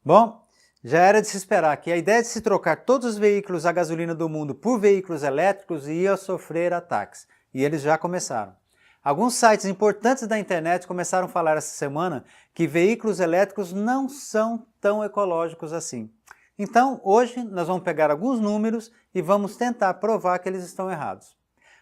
Bom, já era de se esperar que a ideia de se trocar todos os veículos a gasolina do mundo por veículos elétricos ia sofrer ataques, e eles já começaram. Alguns sites importantes da internet começaram a falar essa semana que veículos elétricos não são tão ecológicos assim. Então, hoje nós vamos pegar alguns números e vamos tentar provar que eles estão errados.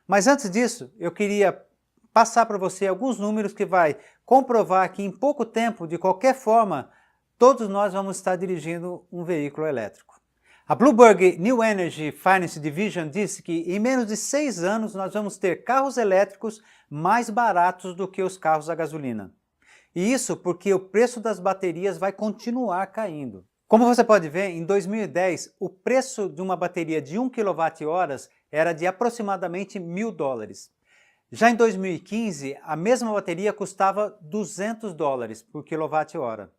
Mas antes disso, eu queria passar para você alguns números que vai comprovar que em pouco tempo, de qualquer forma, todos nós vamos estar dirigindo um veículo elétrico. A Bloomberg New Energy Finance Division disse que em menos de 6 anos nós vamos ter carros elétricos mais baratos do que os carros a gasolina. E isso porque o preço das baterias vai continuar caindo. Como você pode ver, em 2010 o preço de uma bateria de 1 kWh era de aproximadamente $1.000. Já em 2015, a mesma bateria custava $200 por kWh.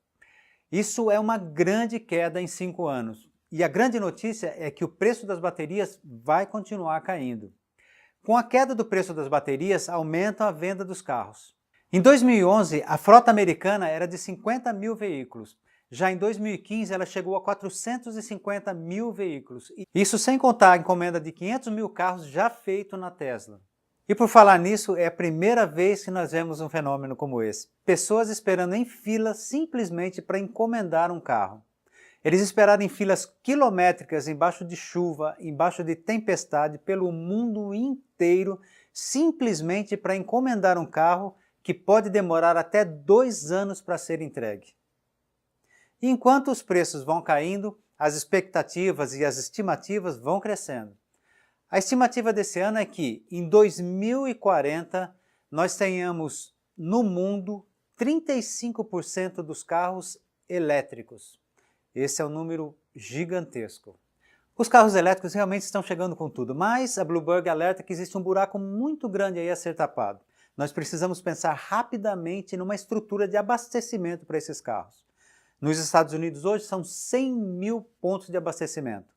Isso é uma grande queda em 5 anos. E a grande notícia é que o preço das baterias vai continuar caindo. Com a queda do preço das baterias, aumenta a venda dos carros. Em 2011, a frota americana era de 50 mil veículos. Já em 2015, ela chegou a 450 mil veículos. Isso sem contar a encomenda de 500 mil carros já feito na Tesla. E por falar nisso, é a primeira vez que nós vemos um fenômeno como esse. Pessoas esperando em fila simplesmente para encomendar um carro. Eles esperaram em filas quilométricas, embaixo de chuva, embaixo de tempestade, pelo mundo inteiro, simplesmente para encomendar um carro que pode demorar até 2 anos para ser entregue. E enquanto os preços vão caindo, as expectativas e as estimativas vão crescendo. A estimativa desse ano é que, em 2040, nós tenhamos no mundo 35% dos carros elétricos. Esse é um número gigantesco. Os carros elétricos realmente estão chegando com tudo, mas a Bloomberg alerta que existe um buraco muito grande aí a ser tapado. Nós precisamos pensar rapidamente numa estrutura de abastecimento para esses carros. Nos Estados Unidos hoje são 100 mil pontos de abastecimento.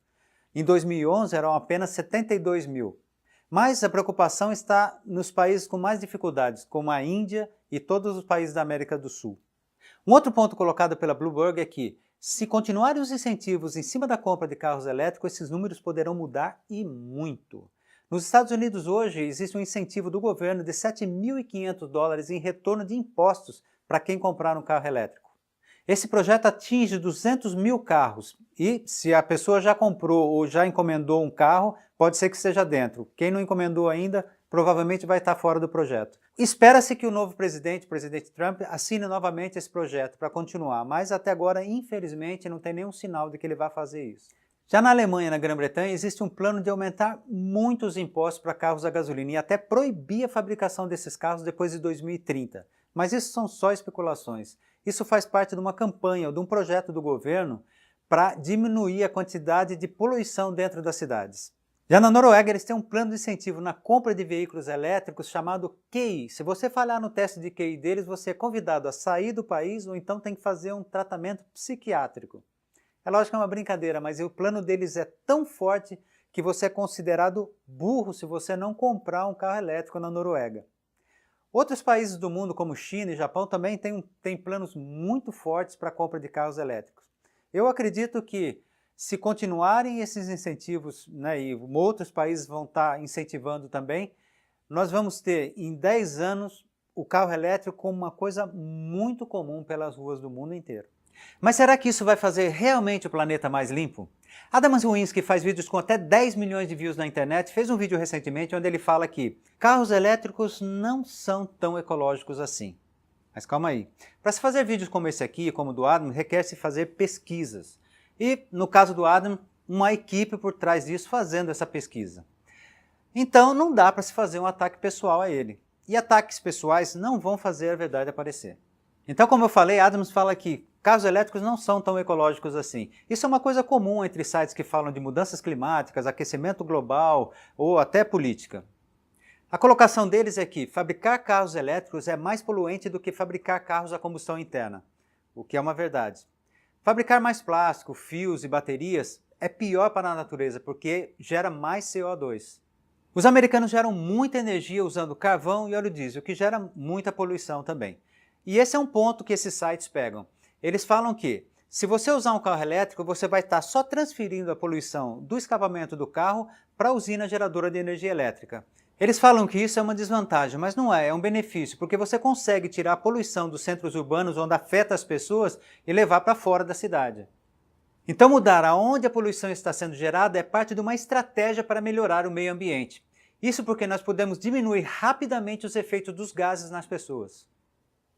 Em 2011 eram apenas 72 mil. Mas a preocupação está nos países com mais dificuldades, como a Índia e todos os países da América do Sul. Um outro ponto colocado pela Bloomberg é que, se continuarem os incentivos em cima da compra de carros elétricos, esses números poderão mudar e muito. Nos Estados Unidos hoje existe um incentivo do governo de $7.500 em retorno de impostos para quem comprar um carro elétrico. Esse projeto atinge 200 mil carros e, se a pessoa já comprou ou já encomendou um carro, pode ser que esteja dentro. Quem não encomendou ainda, provavelmente vai estar fora do projeto. Espera-se que o novo presidente, o presidente Trump, assine novamente esse projeto para continuar, mas até agora, infelizmente, não tem nenhum sinal de que ele vai fazer isso. Já na Alemanha e na Grã-Bretanha, existe um plano de aumentar muito os impostos para carros a gasolina e até proibir a fabricação desses carros depois de 2030. Mas isso são só especulações. Isso faz parte de uma campanha ou de um projeto do governo para diminuir a quantidade de poluição dentro das cidades. Já na Noruega, eles têm um plano de incentivo na compra de veículos elétricos chamado QI. Se você falhar no teste de QI deles, você é convidado a sair do país ou então tem que fazer um tratamento psiquiátrico. É lógico que é uma brincadeira, mas o plano deles é tão forte que você é considerado burro se você não comprar um carro elétrico na Noruega. Outros países do mundo, como China e Japão, também têm planos muito fortes para a compra de carros elétricos. Eu acredito que, se continuarem esses incentivos, né, e outros países vão estar incentivando também, nós vamos ter, em 10 anos, o carro elétrico como uma coisa muito comum pelas ruas do mundo inteiro. Mas será que isso vai fazer realmente o planeta mais limpo? Adam Ruins, que faz vídeos com até 10 milhões de views na internet, fez um vídeo recentemente onde ele fala que carros elétricos não são tão ecológicos assim. Mas calma aí. Para se fazer vídeos como esse aqui, como o do Adam, requer-se fazer pesquisas. E, no caso do Adam, uma equipe por trás disso fazendo essa pesquisa. Então não dá para se fazer um ataque pessoal a ele. E ataques pessoais não vão fazer a verdade aparecer. Então, como eu falei, Adams fala que carros elétricos não são tão ecológicos assim. Isso é uma coisa comum entre sites que falam de mudanças climáticas, aquecimento global ou até política. A colocação deles é que fabricar carros elétricos é mais poluente do que fabricar carros a combustão interna, o que é uma verdade. Fabricar mais plástico, fios e baterias é pior para a natureza porque gera mais CO2. Os americanos geram muita energia usando carvão e óleo diesel, o que gera muita poluição também. E esse é um ponto que esses sites pegam. Eles falam que, Se você usar um carro elétrico, você vai estar só transferindo a poluição do escapamento do carro para a usina geradora de energia elétrica. Eles falam que isso é uma desvantagem, mas não é um benefício, porque você consegue tirar a poluição dos centros urbanos onde afeta as pessoas e levar para fora da cidade. Então mudar aonde a poluição está sendo gerada é parte de uma estratégia para melhorar o meio ambiente. Isso porque nós podemos diminuir rapidamente os efeitos dos gases nas pessoas.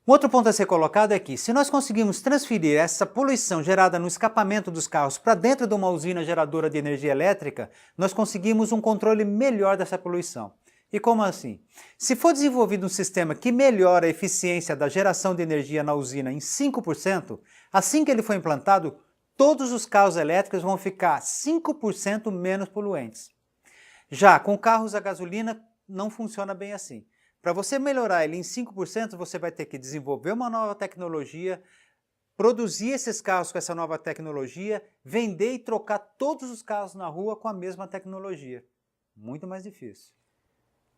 Um outro ponto a ser colocado é que, se nós conseguirmos transferir essa poluição gerada no escapamento dos carros para dentro de uma usina geradora de energia elétrica, nós conseguimos um controle melhor dessa poluição. E como assim? Se for desenvolvido um sistema que melhora a eficiência da geração de energia na usina em 5%, assim que ele for implantado, todos os carros elétricos vão ficar 5% menos poluentes. Já com carros a gasolina não funciona bem assim. Para você melhorar ele em 5%, você vai ter que desenvolver uma nova tecnologia, produzir esses carros com essa nova tecnologia, vender e trocar todos os carros na rua com a mesma tecnologia. Muito mais difícil.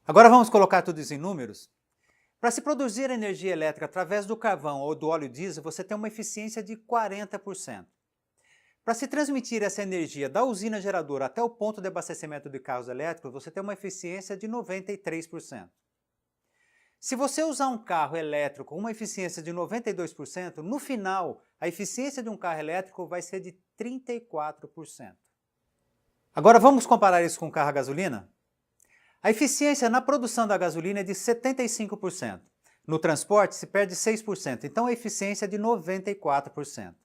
Agora vamos colocar tudo isso em números? Para se produzir energia elétrica através do carvão ou do óleo diesel, você tem uma eficiência de 40%. Para se transmitir essa energia da usina geradora até o ponto de abastecimento de carros elétricos, você tem uma eficiência de 93%. Se você usar um carro elétrico com uma eficiência de 92%, no final, a eficiência de um carro elétrico vai ser de 34%. Agora vamos comparar isso com um carro a gasolina? A eficiência na produção da gasolina é de 75%. No transporte se perde 6%, então a eficiência é de 94%.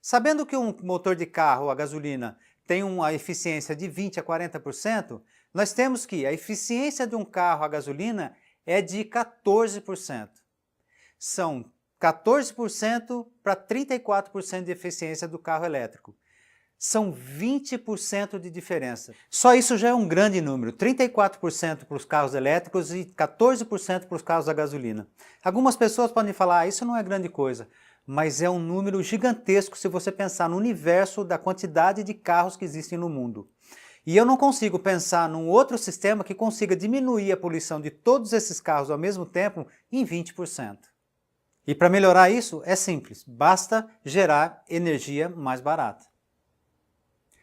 Sabendo que um motor de carro a gasolina tem uma eficiência de 20% a 40%, nós temos que a eficiência de um carro a gasolina é de 14%. São 14% para 34% de eficiência do carro elétrico. São 20% de diferença. Só isso já é um grande número, 34% para os carros elétricos e 14% para os carros a gasolina. Algumas pessoas podem falar, isso não é grande coisa, mas é um número gigantesco se você pensar no universo da quantidade de carros que existem no mundo. E eu não consigo pensar num outro sistema que consiga diminuir a poluição de todos esses carros ao mesmo tempo em 20%. E para melhorar isso é simples, basta gerar energia mais barata.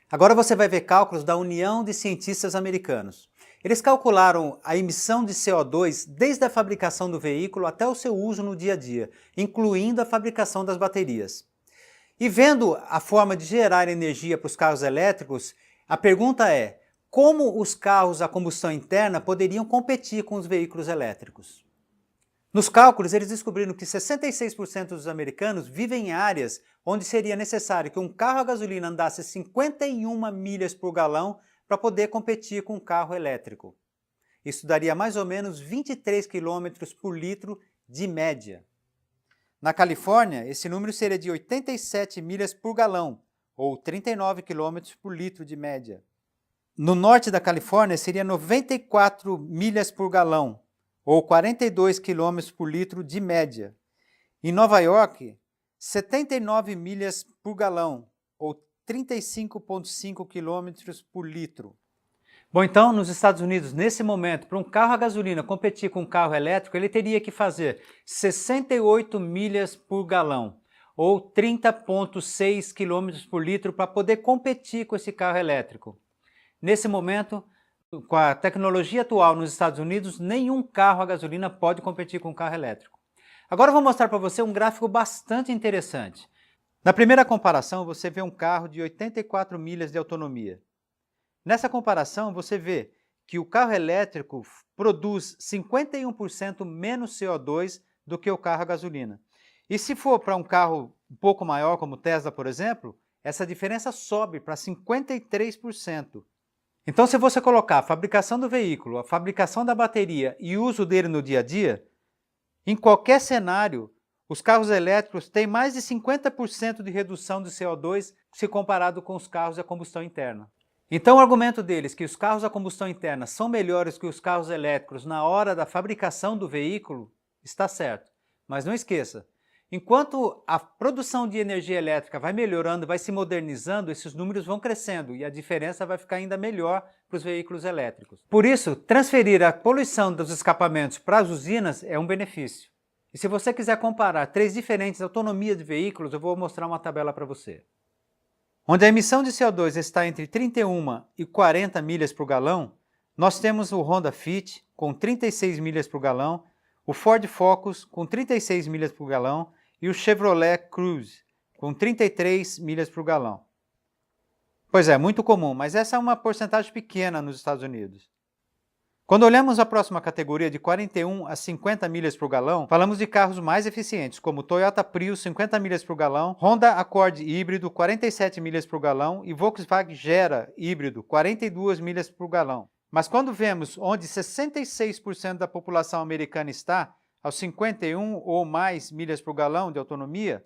Agora você vai ver cálculos da União de Cientistas Americanos. Eles calcularam a emissão de CO2 desde a fabricação do veículo até o seu uso no dia a dia, incluindo a fabricação das baterias. E vendo a forma de gerar energia para os carros elétricos, a pergunta é, como os carros a combustão interna poderiam competir com os veículos elétricos? Nos cálculos, eles descobriram que 66% dos americanos vivem em áreas onde seria necessário que um carro a gasolina andasse 51 milhas por galão para poder competir com um carro elétrico. Isso daria mais ou menos 23 km por litro de média. Na Califórnia, esse número seria de 87 milhas por galão, ou 39 km por litro de média. No norte da Califórnia seria 94 milhas por galão, ou 42 km por litro de média. Em Nova York, 79 milhas por galão, ou 35,5 km por litro. Bom, então, nos Estados Unidos, nesse momento, para um carro a gasolina competir com um carro elétrico, ele teria que fazer 68 milhas por galão, ou 30,6 km por litro para poder competir com esse carro elétrico. Nesse momento, com a tecnologia atual nos Estados Unidos, nenhum carro a gasolina pode competir com um carro elétrico. Agora eu vou mostrar para você um gráfico bastante interessante. Na primeira comparação, você vê um carro de 84 milhas de autonomia. Nessa comparação, você vê que o carro elétrico produz 51% menos CO2 do que o carro a gasolina. E se for para um carro um pouco maior, como o Tesla, por exemplo, essa diferença sobe para 53%. Então, se você colocar a fabricação do veículo, a fabricação da bateria e o uso dele no dia a dia, em qualquer cenário, os carros elétricos têm mais de 50% de redução de CO2 se comparado com os carros a combustão interna. Então, o argumento deles que os carros a combustão interna são melhores que os carros elétricos na hora da fabricação do veículo está certo. Mas não esqueça, enquanto a produção de energia elétrica vai melhorando, vai se modernizando, esses números vão crescendo e a diferença vai ficar ainda melhor para os veículos elétricos. Por isso, transferir a poluição dos escapamentos para as usinas é um benefício. E se você quiser comparar 3 diferentes autonomias de veículos, eu vou mostrar uma tabela para você. Onde a emissão de CO2 está entre 31 e 40 milhas por galão, nós temos o Honda Fit com 36 milhas por galão, o Ford Focus com 36 milhas por galão e o Chevrolet Cruze com 33 milhas por galão. Pois é, muito comum, mas essa é uma porcentagem pequena nos Estados Unidos. Quando olhamos a próxima categoria de 41 a 50 milhas por galão, falamos de carros mais eficientes, como Toyota Prius 50 milhas por galão, Honda Accord híbrido 47 milhas por galão e Volkswagen Gera híbrido 42 milhas por galão. Mas quando vemos onde 66% da população americana está, aos 51 ou mais milhas por galão de autonomia,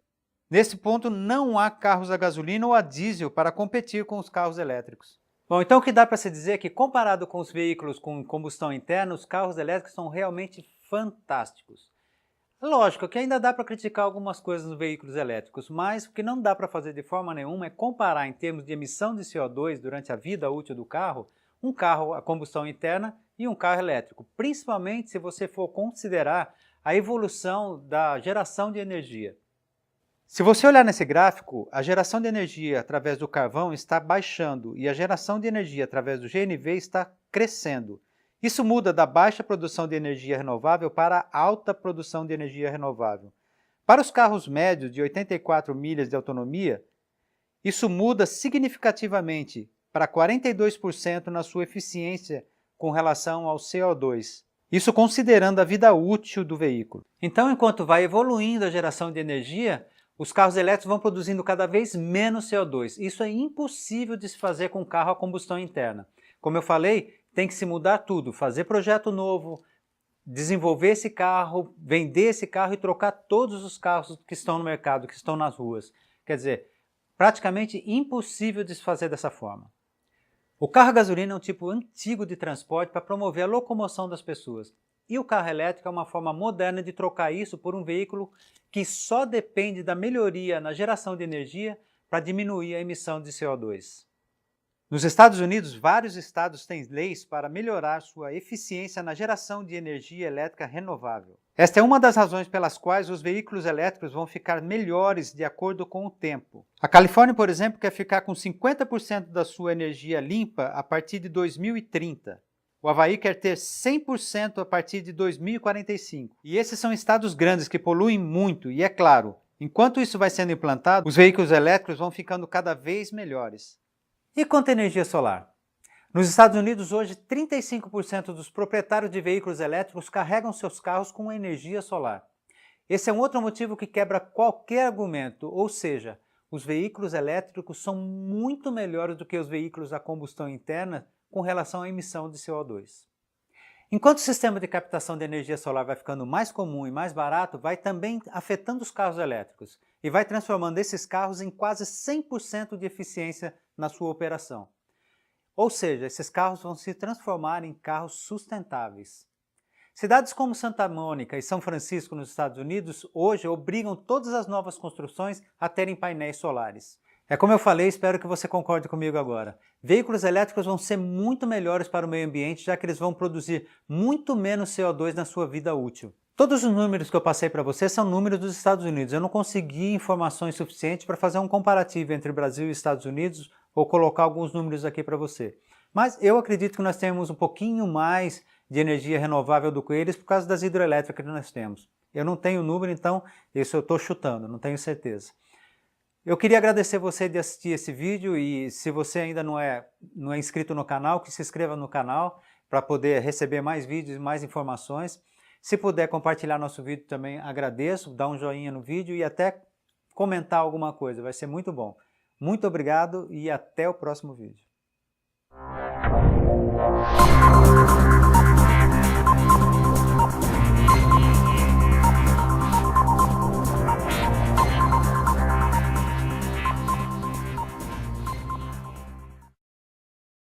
nesse ponto não há carros a gasolina ou a diesel para competir com os carros elétricos. Bom, então o que dá para se dizer é que comparado com os veículos com combustão interna, os carros elétricos são realmente fantásticos. Lógico que ainda dá para criticar algumas coisas nos veículos elétricos, mas o que não dá para fazer de forma nenhuma é comparar em termos de emissão de CO2 durante a vida útil do carro, um carro a combustão interna e um carro elétrico, principalmente se você for considerar a evolução da geração de energia. Se você olhar nesse gráfico, a geração de energia através do carvão está baixando e a geração de energia através do GNV está crescendo. Isso muda da baixa produção de energia renovável para a alta produção de energia renovável. Para os carros médios de 84 milhas de autonomia, isso muda significativamente para 42% na sua eficiência com relação ao CO2. Isso considerando a vida útil do veículo. Então, enquanto vai evoluindo a geração de energia, os carros elétricos vão produzindo cada vez menos CO2. Isso é impossível de se fazer com um carro a combustão interna. Como eu falei, tem que se mudar tudo, fazer projeto novo, desenvolver esse carro, vender esse carro e trocar todos os carros que estão no mercado, que estão nas ruas. Quer dizer, praticamente impossível de se fazer dessa forma. O carro a gasolina é um tipo antigo de transporte para promover a locomoção das pessoas. E o carro elétrico é uma forma moderna de trocar isso por um veículo que só depende da melhoria na geração de energia para diminuir a emissão de CO2. Nos Estados Unidos, vários estados têm leis para melhorar sua eficiência na geração de energia elétrica renovável. Esta é uma das razões pelas quais os veículos elétricos vão ficar melhores de acordo com o tempo. A Califórnia, por exemplo, quer ficar com 50% da sua energia limpa a partir de 2030. O Havaí quer ter 100% a partir de 2045. E esses são estados grandes que poluem muito e, é claro, enquanto isso vai sendo implantado, os veículos elétricos vão ficando cada vez melhores. E quanto à energia solar? Nos Estados Unidos, hoje, 35% dos proprietários de veículos elétricos carregam seus carros com energia solar. Esse é um outro motivo que quebra qualquer argumento, ou seja, os veículos elétricos são muito melhores do que os veículos a combustão interna com relação à emissão de CO2. Enquanto o sistema de captação de energia solar vai ficando mais comum e mais barato, vai também afetando os carros elétricos e vai transformando esses carros em quase 100% de eficiência na sua operação. Ou seja, esses carros vão se transformar em carros sustentáveis. Cidades como Santa Mônica e São Francisco, nos Estados Unidos, hoje obrigam todas as novas construções a terem painéis solares. É como eu falei, espero que você concorde comigo agora. Veículos elétricos vão ser muito melhores para o meio ambiente, já que eles vão produzir muito menos CO2 na sua vida útil. Todos os números que eu passei para você são números dos Estados Unidos. Eu não consegui informações suficientes para fazer um comparativo entre Brasil e Estados Unidos ou colocar alguns números aqui para você. Mas eu acredito que nós temos um pouquinho mais de energia renovável do que eles por causa das hidrelétricas que nós temos. Eu não tenho número, então isso eu estou chutando, não tenho certeza. Eu queria agradecer você de assistir esse vídeo e se você ainda não é inscrito no canal, que se inscreva no canal para poder receber mais vídeos e mais informações. Se puder compartilhar nosso vídeo também agradeço, dá um joinha no vídeo e até comentar alguma coisa, vai ser muito bom. Muito obrigado e até o próximo vídeo.